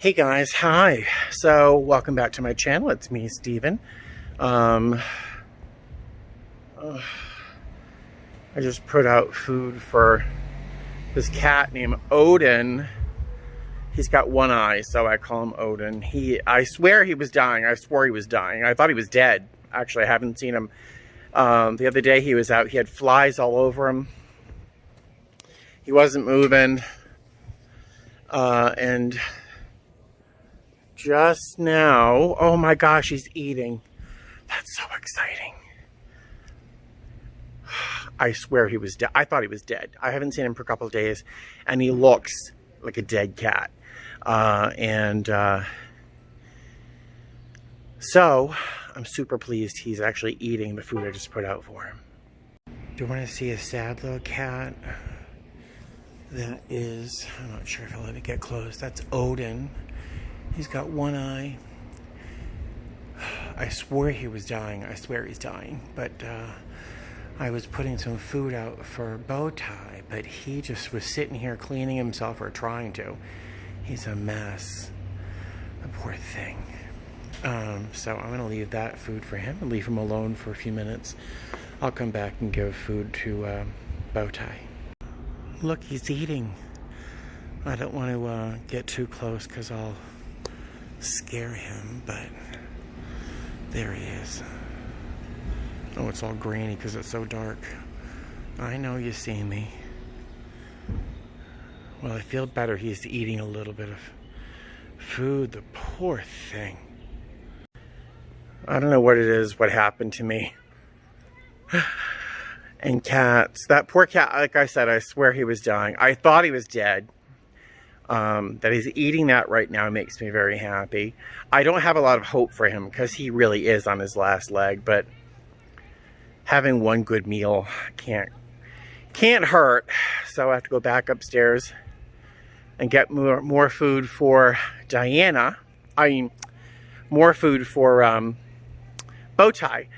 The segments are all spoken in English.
Hey guys, hi. So welcome back to my channel. It's me, Steven. I just put out food for this cat named Odin. He's got one eye, so I call him Odin. I swear he was dying. I swore he was dying. I thought he was dead. Actually, I haven't seen him. The other day he was out. He had flies all over him. He wasn't moving. And just now, oh my gosh, he's eating. That's so exciting. I swear he was dead. I thought he was dead. I haven't seen him for a couple of days, and he looks like a dead cat. So I'm super pleased he's actually eating the food I just put out for him. Do you want to see a sad little cat? That is, I'm not sure if I'll let it get close. That's Odin. He's got one eye. I swore he was dying. I swear he's dying. But I was putting some food out for Bowtie, but he just was sitting here cleaning himself, or trying to. He's a mess. The poor thing. So I'm going to leave that food for him and leave him alone for a few minutes. I'll come back and give food to Bowtie. Look, he's eating. I don't want to get too close because I'll scare him, but there he is. Oh, it's all grainy because it's so dark. I know you see me. Well, I feel better. He's eating a little bit of food. The poor thing. I don't know what it is, what happened to me. And cats. That poor cat, like I said, I swear he was dying. I thought he was dead. That he's eating that right now makes me very happy. I don't have a lot of hope for him because he really is on his last leg, but having one good meal can't hurt. So I have to go back upstairs and get more food for Diana. I mean, more food for Bowtie.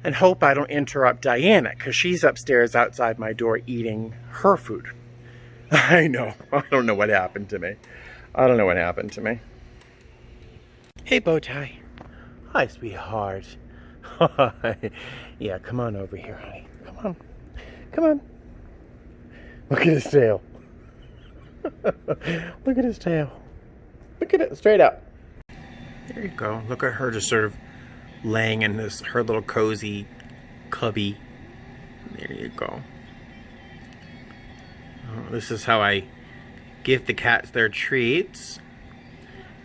And hope I don't interrupt Diana, because she's upstairs outside my door eating her food. I know. I don't know what happened to me. I don't know what happened to me. Hey, Bowtie. Hi, sweetheart. Yeah, come on over here, honey. Come on. Come on. Look at his tail. Look at his tail. Look at it, straight up. There you go. Look at her just sort of laying in her little cozy cubby. There you go. Oh, this is how I give the cats their treats.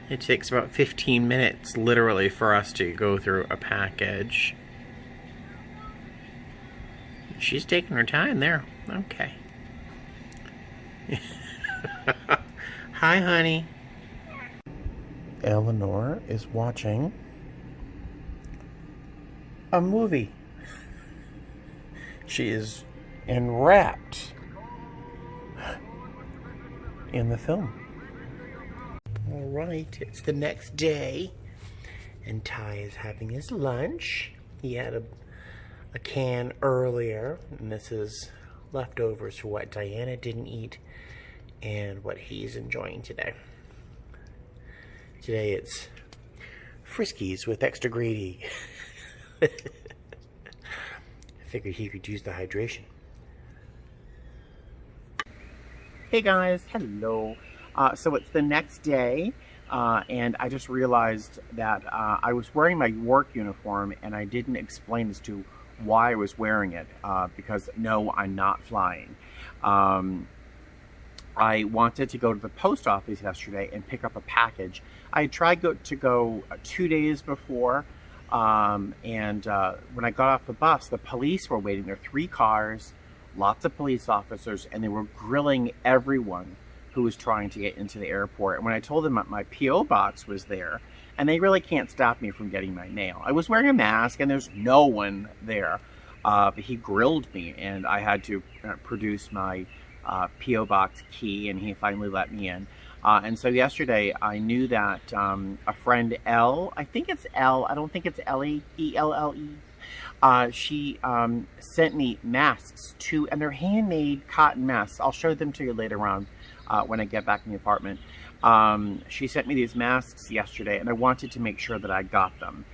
It takes about 15 minutes, literally, for us to go through a package. She's taking her time there. Okay. Hi, honey. Eleanor is watching a movie. She is enwrapped in the film. All right, it's the next day, and Ty is having his lunch. He had a can earlier, and this is leftovers for what Diana didn't eat and what he's enjoying today. Today it's Friskies with extra gravy. I figured he could use the hydration. Hey guys, hello. So it's the next day, and I just realized that I was wearing my work uniform, and I didn't explain as to why I was wearing it, because no, I'm not flying. I wanted to go to the post office yesterday and pick up a package. I tried to go 2 days before, and when I got off the bus, the police were waiting there. 3 cars, lots of police officers, and they were grilling everyone who was trying to get into the airport. And when I told them my P.O. box was there, and they really can't stop me from getting my mail. I was wearing a mask, and there's no one there, but he grilled me, and I had to produce my P.O. box key, and he finally let me in. And so yesterday I knew that a friend, Elle, I think it's Elle, I don't think it's Ellie, E-L-L-E, she sent me masks and they're handmade cotton masks. I'll show them to you later on when I get back in the apartment. She sent me these masks yesterday, and I wanted to make sure that I got them.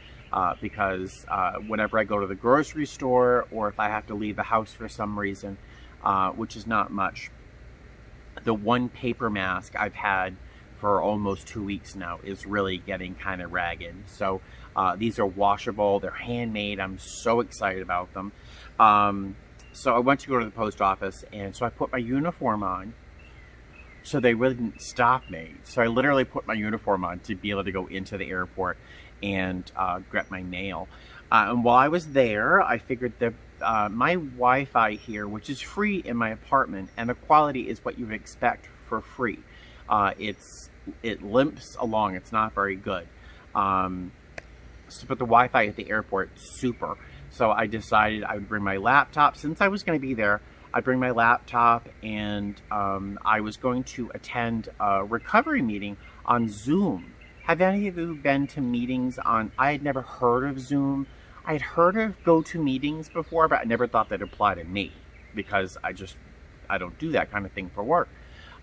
Because whenever I go to the grocery store, or if I have to leave the house for some reason, which is not much, the one paper mask I've had for almost 2 weeks now is really getting kind of ragged. So these are washable, they're handmade, I'm so excited about them. So I went to go to the post office, and so I put my uniform on so they wouldn't stop me. So I literally put my uniform on to be able to go into the airport and get my mail. And while I was there, I figured that my Wi-Fi here, which is free in my apartment, and the quality is what you would expect for free. It limps along, it's not very good. But the Wi-Fi at the airport is super. So I decided I would bring my laptop. Since I was going to be there, I'd bring my laptop, and I was going to attend a recovery meeting on Zoom. Have any of you been to meetings on... I had never heard of Zoom. I had heard of GoToMeetings before, but I never thought that applied to me, because I don't do that kind of thing for work.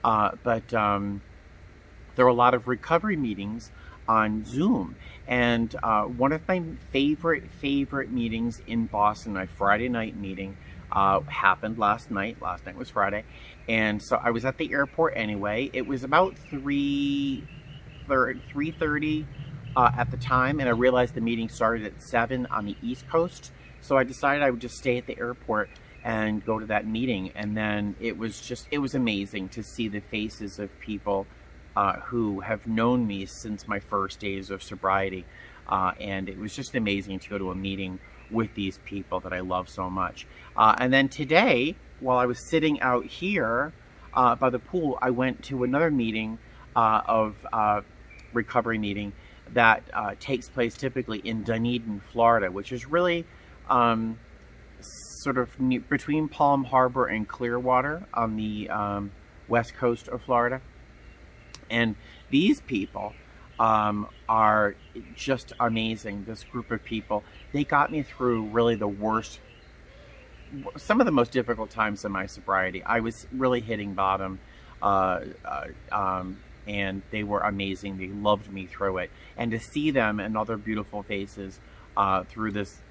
But there are a lot of recovery meetings on Zoom. And one of my favorite meetings in Boston, my Friday night meeting, happened last night. Last night was Friday. And so I was at the airport anyway. It was about 3:30 at the time, and I realized the meeting started at 7 on the East Coast. So I decided I would just stay at the airport and go to that meeting. And then it was amazing to see the faces of people who have known me since my first days of sobriety. And it was just amazing to go to a meeting with these people that I love so much. And then today, while I was sitting out here by the pool, I went to another meeting recovery meeting that takes place typically in Dunedin, Florida, which is really sort of between Palm Harbor and Clearwater on the west coast of Florida. And these people are just amazing. This group of people, they got me through really some of the most difficult times in my sobriety. I was really hitting bottom, and they were amazing. They loved me through it. And to see them and all their beautiful faces through this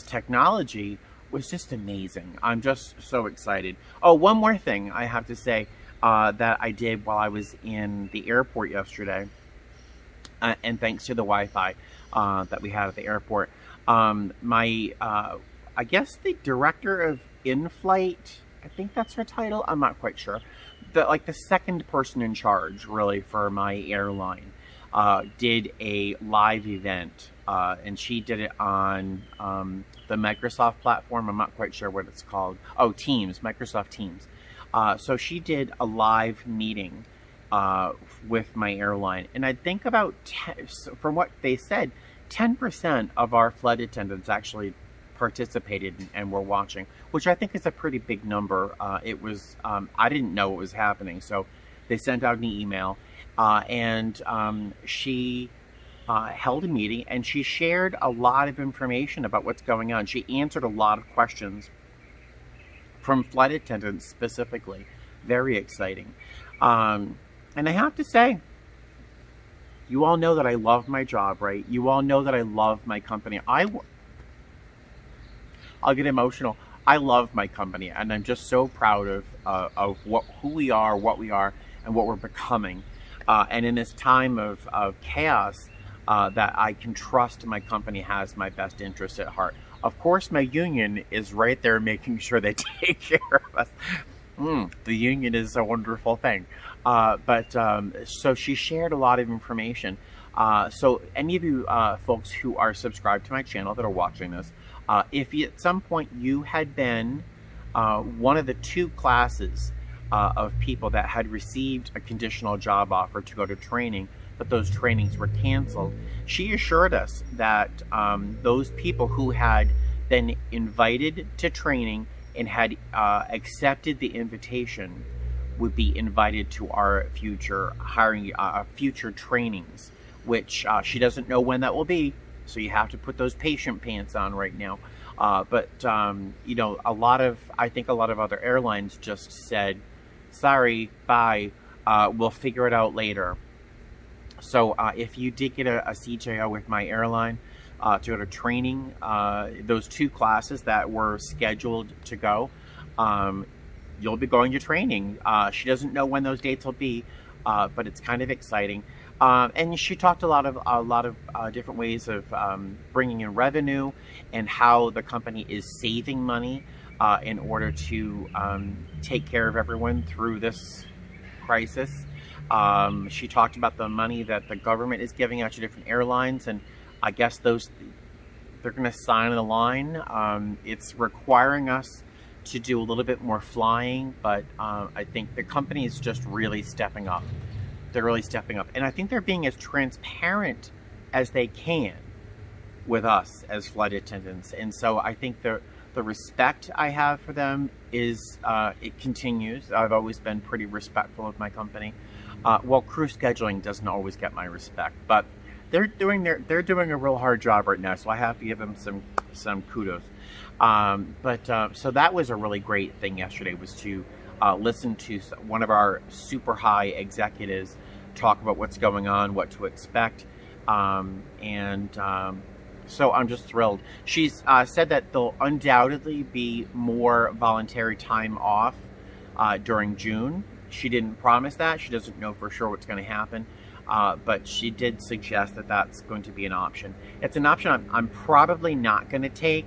technology was just amazing. I'm just so excited. Oh, one more thing I have to say that I did while I was in the airport yesterday, and thanks to the Wi-Fi that we had at the airport. I guess the director of in-flight, I think that's her title, I'm not quite sure. The second person in charge, really, for my airline, did a live event, and she did it on the Microsoft platform. I'm not quite sure what it's called. Oh, Teams, Microsoft Teams. So she did a live meeting with my airline, and I think about, from what they said, 10% of our flight attendants actually participated and were watching, which I think is a pretty big number. It was, I didn't know what was happening, so they sent out an email, and she held a meeting, and she shared a lot of information about what's going on. She answered a lot of questions from flight attendants specifically. Very exciting. And I have to say, you all know that I love my job, right? You all know that I love my company. I'll get emotional. I love my company, and I'm just so proud of who we are, what we are, and what we're becoming. And in this time of chaos, that I can trust my company has my best interest at heart. Of course, my union is right there making sure they take care of us. The union is a wonderful thing. So she shared a lot of information. So any of you folks who are subscribed to my channel that are watching this, if at some point you had been one of the 2 classes of people that had received a conditional job offer to go to training, but those trainings were canceled, she assured us that those people who had been invited to training and had accepted the invitation would be invited to our future future trainings, which she doesn't know when that will be. So you have to put those patient pants on right now. You know, I think a lot of other airlines just said, sorry, bye, we'll figure it out later. So if you did get a CJO with my airline to go to training, those 2 classes that were scheduled to go, you'll be going to training. She doesn't know when those dates will be, but it's kind of exciting. And she talked a lot of different ways of bringing in revenue and how the company is saving money in order to take care of everyone through this crisis. She talked about the money that the government is giving out to different airlines, and I guess they're going to sign the line. It's requiring us to do a little bit more flying, but I think the company is just really stepping up. They're really stepping up, and I think they're being as transparent as they can with us as flight attendants. And so I think the respect I have for them is it continues. I've always been pretty respectful of my company. Well, crew scheduling doesn't always get my respect, but they're doing a real hard job right now, so I have to give them some kudos. So that was a really great thing yesterday, was to listen to one of our super high executives talk about what's going on, what to expect, so I'm just thrilled. She's said that there'll undoubtedly be more voluntary time off during June. She didn't promise that. She doesn't know for sure what's going to happen. But she did suggest that that's going to be an option. It's an option I'm probably not going to take.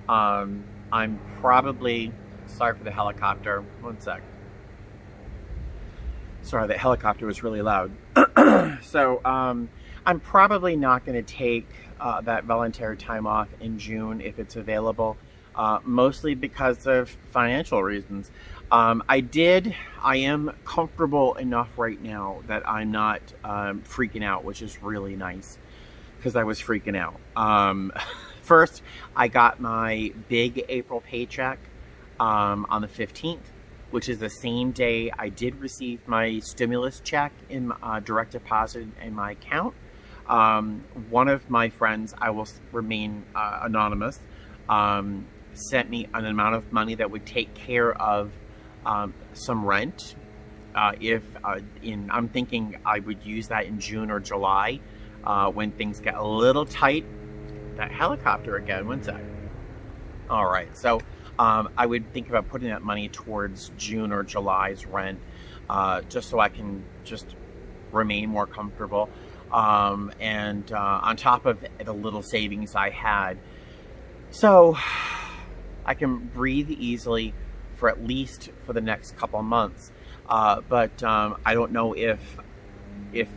I'm probably... Sorry for the helicopter. One sec. Sorry, that helicopter was really loud. So, I'm probably not going to take that voluntary time off in June if it's available, mostly because of financial reasons. I am comfortable enough right now that I'm not freaking out, which is really nice, because I was freaking out. First, I got my big April paycheck on the 15th, which is the same day I did receive my stimulus check in direct deposit in my account. One of my friends, I will remain anonymous, sent me an amount of money that would take care of some rent. I'm thinking I would use that in June or July when things get a little tight. That helicopter again, one sec. All right, so I would think about putting that money towards June or July's rent, just so I can just remain more comfortable. And on top of the little savings I had, so I can breathe easily for at least for the next couple months. But I don't know if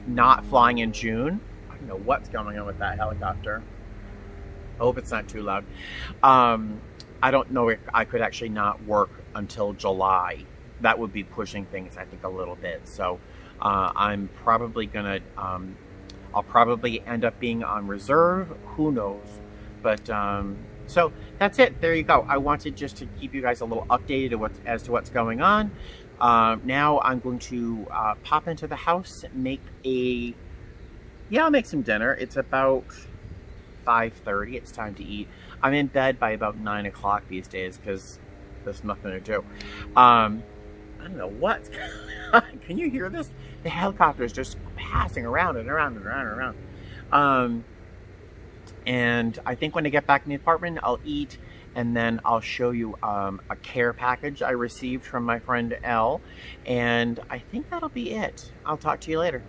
not flying in June, I don't know what's going on with that helicopter. I hope it's not too loud. I don't know if I could actually not work until July. That would be pushing things, I think, a little bit. So I'm probably gonna, I'll probably end up being on reserve. Who knows? But so that's it. There you go. I wanted just to keep you guys a little updated as to what's going on. Now I'm going to pop into the house, I'll make some dinner. It's about 5:30. It's time to eat. I'm in bed by about 9 o'clock these days because there's nothing to do. I don't know what's going on. Can you hear this? The helicopter is just passing around and around and around and around. And I think when I get back in the apartment, I'll eat, and then I'll show you a care package I received from my friend Elle, and I think that'll be it. I'll talk to you later.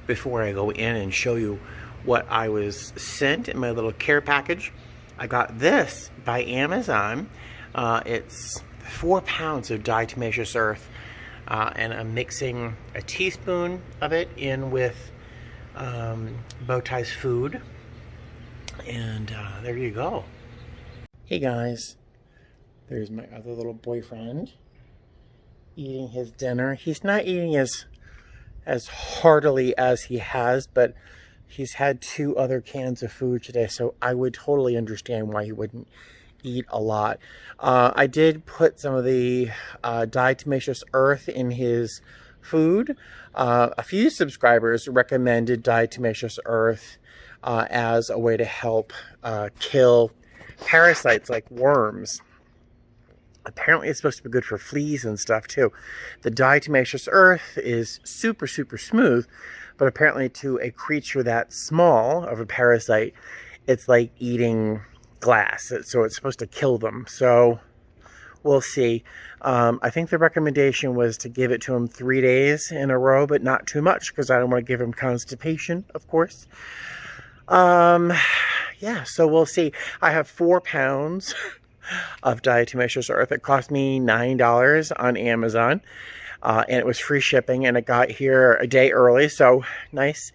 Before I go in and show you what I was sent in my little care package, I got this by Amazon. It's 4 pounds of diatomaceous earth, and I'm mixing a teaspoon of it in with Bowtie's food, and there you go. Hey guys, there's my other little boyfriend eating his dinner. He's not eating as heartily as he has, but he's had 2 other cans of food today, so I would totally understand why he wouldn't eat a lot. I did put some of the diatomaceous earth in his food. A few subscribers recommended diatomaceous earth as a way to help kill parasites like worms. Apparently it's supposed to be good for fleas and stuff too. The diatomaceous earth is super, super smooth, but apparently to a creature that small of a parasite, it's like eating glass. So it's supposed to kill them. So we'll see. I think the recommendation was to give it to him 3 days in a row, but not too much because I don't want to give him constipation, of course. Yeah, so we'll see. I have 4 pounds of diatomaceous earth. It cost me $9 on Amazon, and it was free shipping, and it got here a day early, so nice.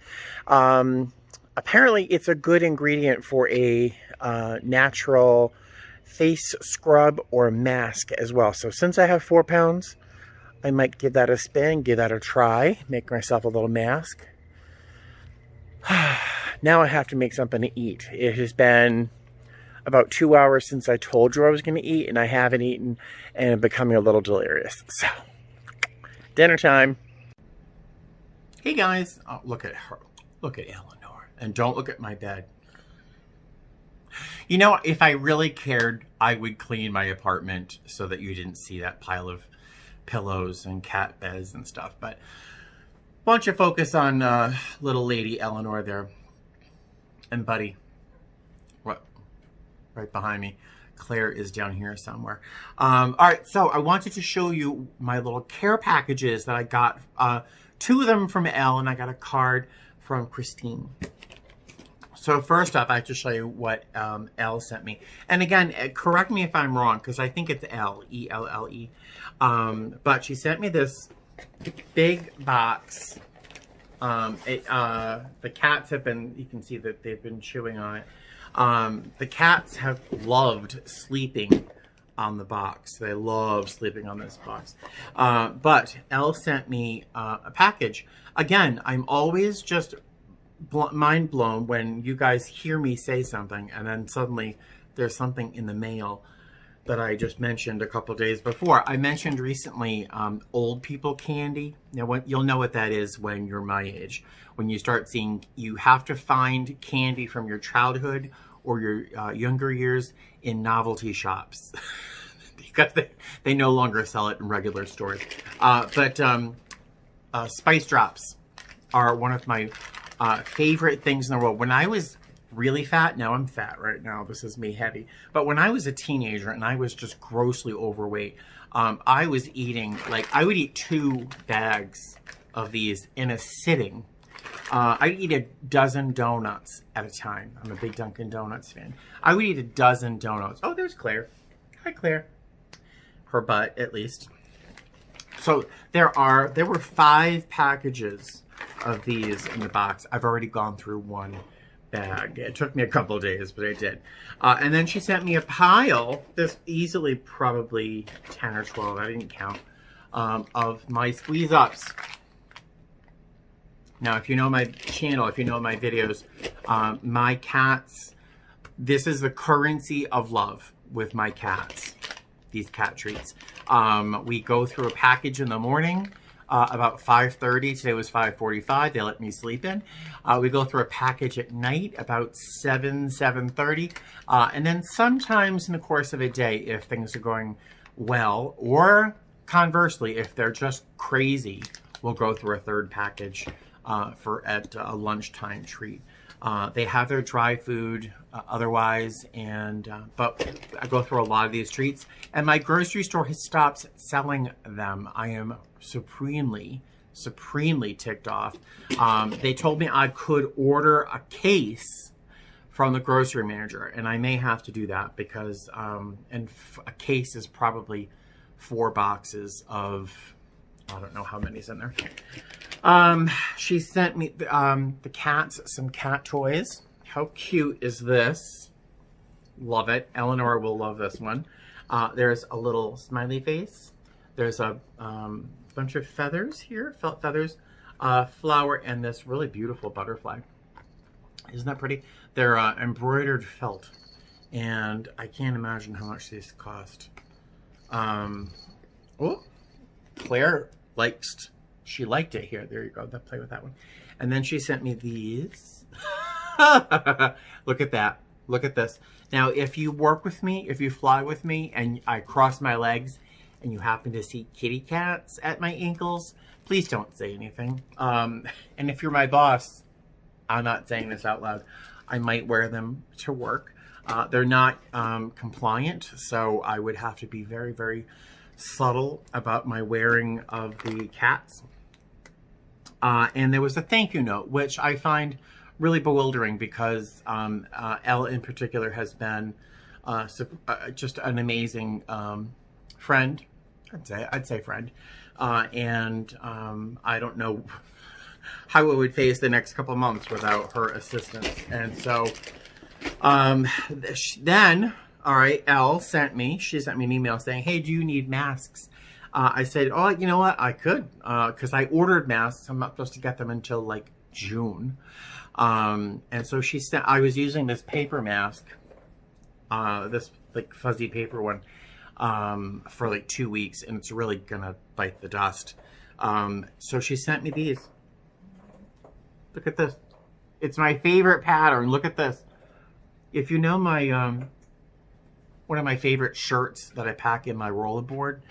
Apparently it's a good ingredient for a natural face scrub or mask as well. So since I have 4 pounds, I might give that a spin, give that a try, make myself a little mask. Now I have to make something to eat. It has been about 2 hours since I told you I was going to eat, and I haven't eaten, and I'm becoming a little delirious. So, dinner time. Hey guys, oh, look at her. Look at Eleanor. And don't look at my bed. You know, if I really cared, I would clean my apartment so that you didn't see that pile of pillows and cat beds and stuff. But why don't you focus on little lady Eleanor there. And Buddy. What? Right behind me. Claire is down here somewhere. All right, so I wanted to show you my little care packages that I got. 2 of them from Elle, and I got a card from Christine. So first off, I have to show you what Elle sent me. And again, correct me if I'm wrong, because I think it's Elle, E-L-L-E. But she sent me this big box. The cats have been, you can see that they've been chewing on it. The cats have loved sleeping on the box. They love sleeping on this box. But Elle sent me a package. Again, I'm always just mind blown when you guys hear me say something and then suddenly there's something in the mail that I just mentioned a couple days before. I mentioned recently old people candy. Now, you'll know what that is when you're my age. When you start seeing, you have to find candy from your childhood or your younger years in novelty shops. Because they no longer sell it in regular stores. But Spice Drops are one of my favorite things in the world. When I was really fat, now I'm fat right now, this is me heavy, but when I was a teenager and I was just grossly overweight, I was eating, like, I would eat 2 bags of these in a sitting. I'd eat a dozen donuts at a time. I'm a big Dunkin' Donuts fan. I would eat a dozen donuts. Oh, there's Claire. Hi, Claire. Her butt, at least. So there were 5 packages of these in the box. I've already gone through 1 bag. It took me a couple of days, but I did. And then she sent me a pile, this easily probably 10 or 12, I didn't count, of my Squeeze Ups. Now, if you know my channel, if you know my videos, my cats, this is the currency of love with my cats, these cat treats. We go through a package in the morning, about 5:30. Today was 5:45. They let me sleep in. We go through a package at night about 7:30. And then sometimes in the course of a day, if things are going well, or conversely, if they're just crazy, we'll go through a 3rd package at a lunchtime treat. They have their dry food otherwise, and but I go through a lot of these treats, and my grocery store has stopped selling them. I am supremely ticked off. They told me I could order a case from the grocery manager, and I may have to do that because a case is probably 4 boxes of, I don't know how many's in there. She sent me the cats some cat toys. How cute is this? Love it. Eleanor will love this one. There's a little smiley face. There's a bunch of feathers here, felt feathers, flower, and this really beautiful butterfly. Isn't that pretty? They're embroidered felt, and I can't imagine how much these cost. Oh, Claire she liked it here. There you go. Play with that one. And then she sent me these. Look at that. Look at this. Now, if you work with me, if you fly with me, and I cross my legs, and you happen to see kitty cats at my ankles, please don't say anything. And if you're my boss, I'm not saying this out loud, I might wear them to work. They're not compliant, so I would have to be very, very subtle about my wearing of the cats. And there was a thank you note, which I find really bewildering because Elle in particular has been just an amazing friend. I'd say friend. And I don't know how it would face the next couple of months without her assistance. And so then, all right, Elle sent me an email saying, hey, do you need masks? I said, oh, you know what? I could, because I ordered masks. I'm not supposed to get them until like June. And so she sent, I was using this paper mask, this like fuzzy paper one, for like 2 weeks, and it's really gonna bite the dust. So she sent me these. Look at this. It's my favorite pattern. Look at this. If you know my, one of my favorite shirts that I pack in my rollerboard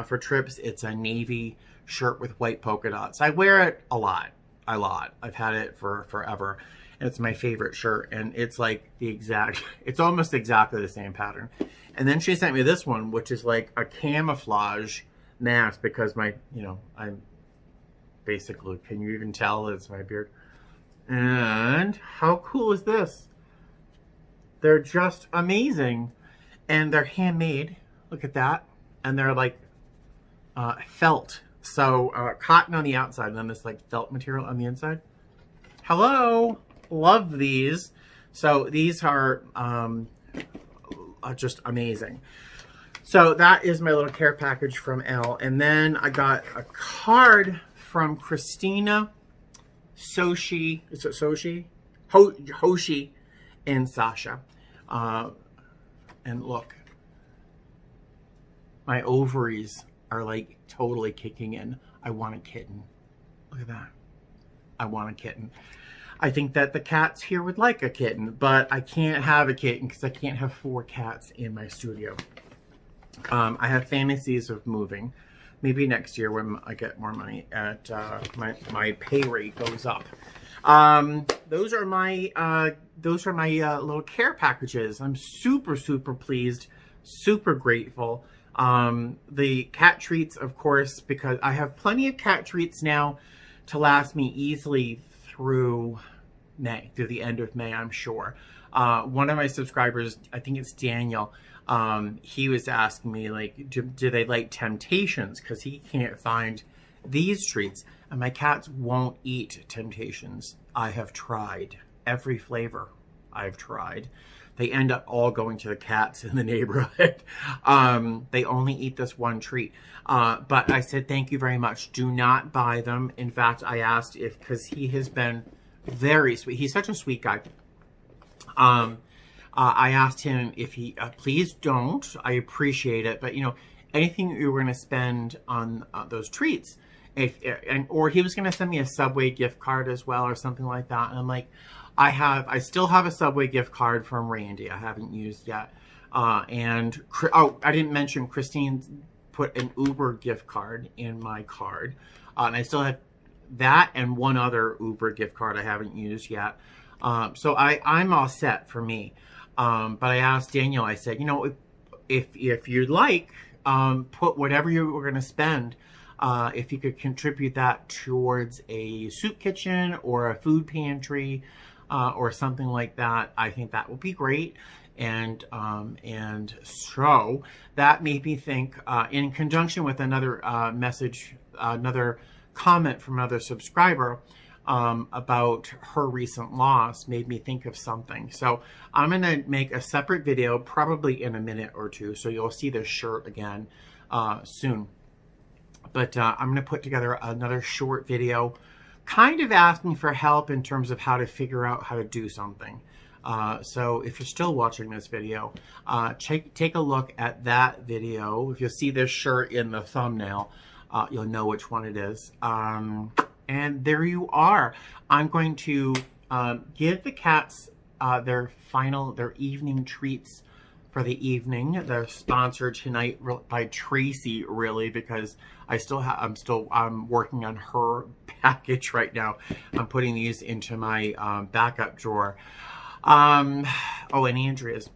for trips, it's a navy shirt with white polka dots. I wear it a lot. I've had it for forever. And it's my favorite shirt. And it's like the exact, it's almost exactly the same pattern. And then she sent me this one, which is like a camouflage mask because my, you know, I'm basically, can you even tell it's my beard? And how cool is this? They're just amazing. And they're handmade. Look at that. And they're like felt. So cotton on the outside and then this like felt material on the inside. Hello. Love these. So these are just amazing. So that is my little care package from Elle. And then I got a card from Christina, Soshi, is it Soshi? Hoshi, and Sasha. And look, my ovaries are like totally kicking in. I want a kitten. Look at that. I want a kitten. I think that the cats here would like a kitten, but I can't have a kitten because I can't have 4 cats in my studio. I have fantasies of moving. Maybe next year when I get more money at my pay rate goes up. Those are my little care packages. I'm super, super pleased, super grateful. The cat treats, of course, because I have plenty of cat treats now to last me easily through May, through the end of May, I'm sure. One of my subscribers, I think it's Daniel, he was asking me, like, do they like Temptations? Because he can't find these treats. And my cats won't eat Temptations. I have tried every flavor. I've tried. They end up all going to the cats in the neighborhood. They only eat this one treat. But I said, thank you very much. Do not buy them. In fact, I asked if, because he has been very sweet. He's such a sweet guy. I asked him if he, please don't. I appreciate it. But, you know, anything you were going to spend on those treats, or he was going to send me a Subway gift card as well or something like that. And I'm like, I still have a Subway gift card from Randy I haven't used yet. I didn't mention Christine put an Uber gift card in my card. And I still have that and one other Uber gift card I haven't used yet. So I'm all set for me. But I asked Daniel, I said, you know, if you'd like, put whatever you were going to spend, if you could contribute that towards a soup kitchen or a food pantry, or something like that, I think that would be great. And so that made me think, in conjunction with another another comment from another subscriber about her recent loss, made me think of something. So I'm going to make a separate video, probably in a minute or two, so you'll see this shirt again soon. But I'm going to put together another short video kind of asking for help in terms of how to figure out how to do something. So if you're still watching this video, take a look at that video. If you'll see this shirt in the thumbnail, you'll know which one it is. And there you are. I'm going to give the cats their evening treats for the evening. They're sponsored tonight by Tracy, really, because I'm working on her package right now. I'm putting these into my backup drawer. Oh, and Andrea's.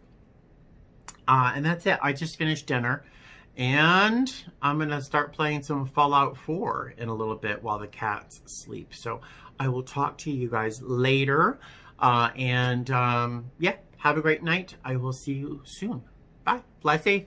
And that's it. I just finished dinner. And I'm going to start playing some Fallout 4 in a little bit while the cats sleep. So I will talk to you guys later. Yeah, have a great night. I will see you soon. Bye. Fly safe.